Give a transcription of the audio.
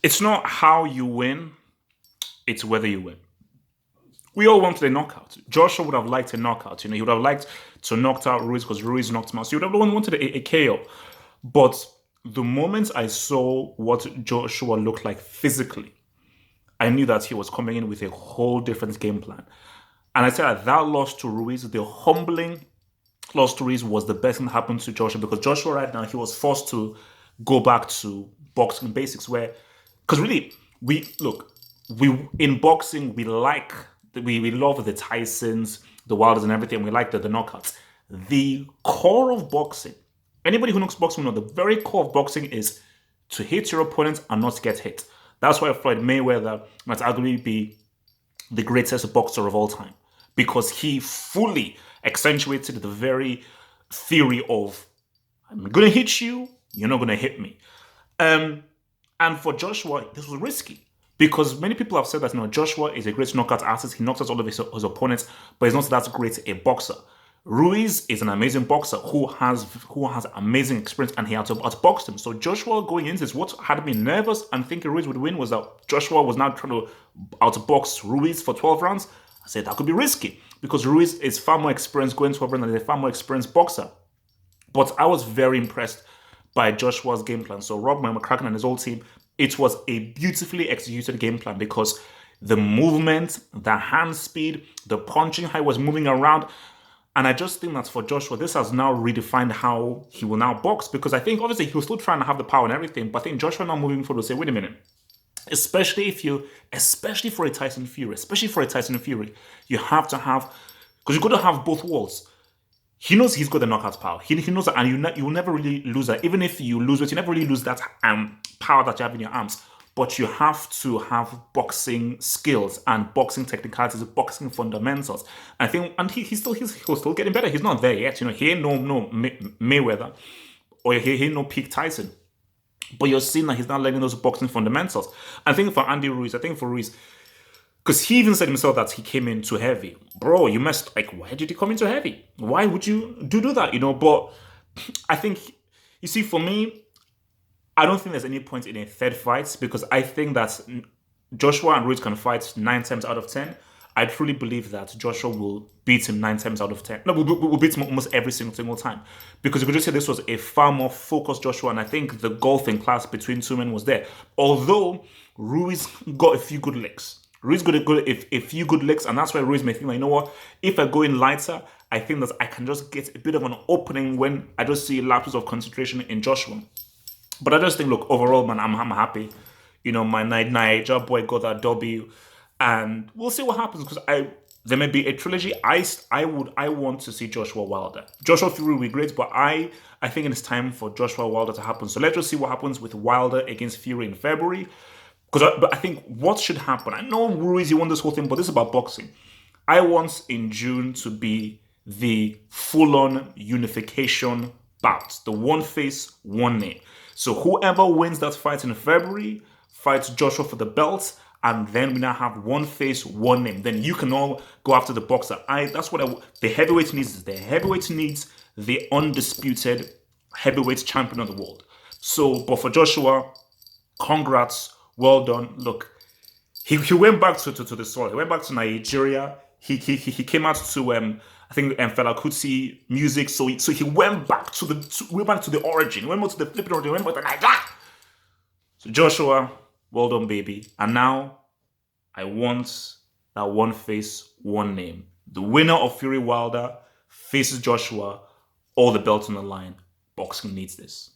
It's not how you win, it's whether you win. We all wanted a knockout. Joshua would have liked a knockout. He would have liked to knock out Ruiz because Ruiz knocked him out. So he would have wanted a KO. But the moment I saw what Joshua looked like physically, I knew that he was coming in with a whole different game plan. And I said that loss to Ruiz, the humbling loss to Ruiz, was the best thing that happened to Joshua because Joshua right now, he was forced to go back to boxing basics where, because really, we in boxing, we love the Tysons, the Wilders and everything. We like the knockouts. The core of boxing, anybody who knows boxing will know the very core of boxing is to hit your opponent and not get hit. That's why Floyd Mayweather might arguably be the greatest boxer of all time because he fully accentuated the very theory of I'm going to hit you, you're not going to hit me. Um, and for Joshua, this was risky because many people have said that Joshua is a great knockout artist. He knocks out all of his opponents, but he's not that great a boxer. Ruiz is an amazing boxer who has amazing experience and he had to outbox him. So Joshua going into this, what had me nervous and thinking Ruiz would win was that Joshua was now trying to outbox Ruiz for 12 rounds. I said that could be risky because Ruiz is far more experienced going 12 rounds and he's a far more experienced boxer. But I was very impressed by Joshua's game plan. So Rob McCracken and his whole team, it was a beautifully executed game plan because the movement, the hand speed, the punching, how he was moving around. And I just think that for Joshua, this has now redefined how he will now box because I think obviously he was still trying to have the power and everything, but I think Joshua now moving forward will say, wait a minute, especially for a Tyson Fury, you have to have, because you've got to have both worlds. He knows he's got the knockout power. He knows that, and you will never really lose that. Even if you lose it, you never really lose that power that you have in your arms. But you have to have boxing skills and boxing technicalities, boxing fundamentals. I think, and he's still getting better. He's not there yet. He ain't no Mayweather, or he ain't no peak Tyson. But you're seeing that he's not learning those boxing fundamentals. I think for Andy Ruiz, because he even said himself that he came in too heavy. Bro, you messed, like, why did he come in too heavy? Why would you do that, But I think, you see, for me, I don't think there's any point in a third fight because I think that Joshua and Ruiz can fight 9 times out of 10. I truly believe that Joshua will beat him 9 times out of 10. No, we'll beat him almost every single time. Because you could just say this was a far more focused Joshua, and I think the golfing class between two men was there. Although Ruiz got a few good licks. Ruiz got a few good licks, and that's why Ruiz may think, like, you know what? If I go in lighter, I think that I can just get a bit of an opening when I just see lapses of concentration in Joshua. But I just think, look, overall, man, I'm happy. My Niger boy got that W, and we'll see what happens because there may be a trilogy. I want to see Joshua Wilder. Joshua Fury will be great, but I think it's time for Joshua Wilder to happen. So let's just see what happens with Wilder against Fury in February. But I think what should happen. I know Ruiz, you want this whole thing, but this is about boxing. I want in June to be the full-on unification bout, the one face, one name. So whoever wins that fight in February fights Joshua for the belt, and then we now have one face, one name. Then you can all go after the boxer. That's what the heavyweight needs. The heavyweight needs the undisputed heavyweight champion of the world. So, but for Joshua, congrats, well done. Look, he went back to the soil. He went back to Nigeria. He came out to I think Fela Kuti music. So he went back to the origin. He went back to the flipping origin. He went back to Nigeria. So Joshua, well done, baby. And now I want that one face, one name. The winner of Fury Wilder faces Joshua. All the belts on the line. Boxing needs this.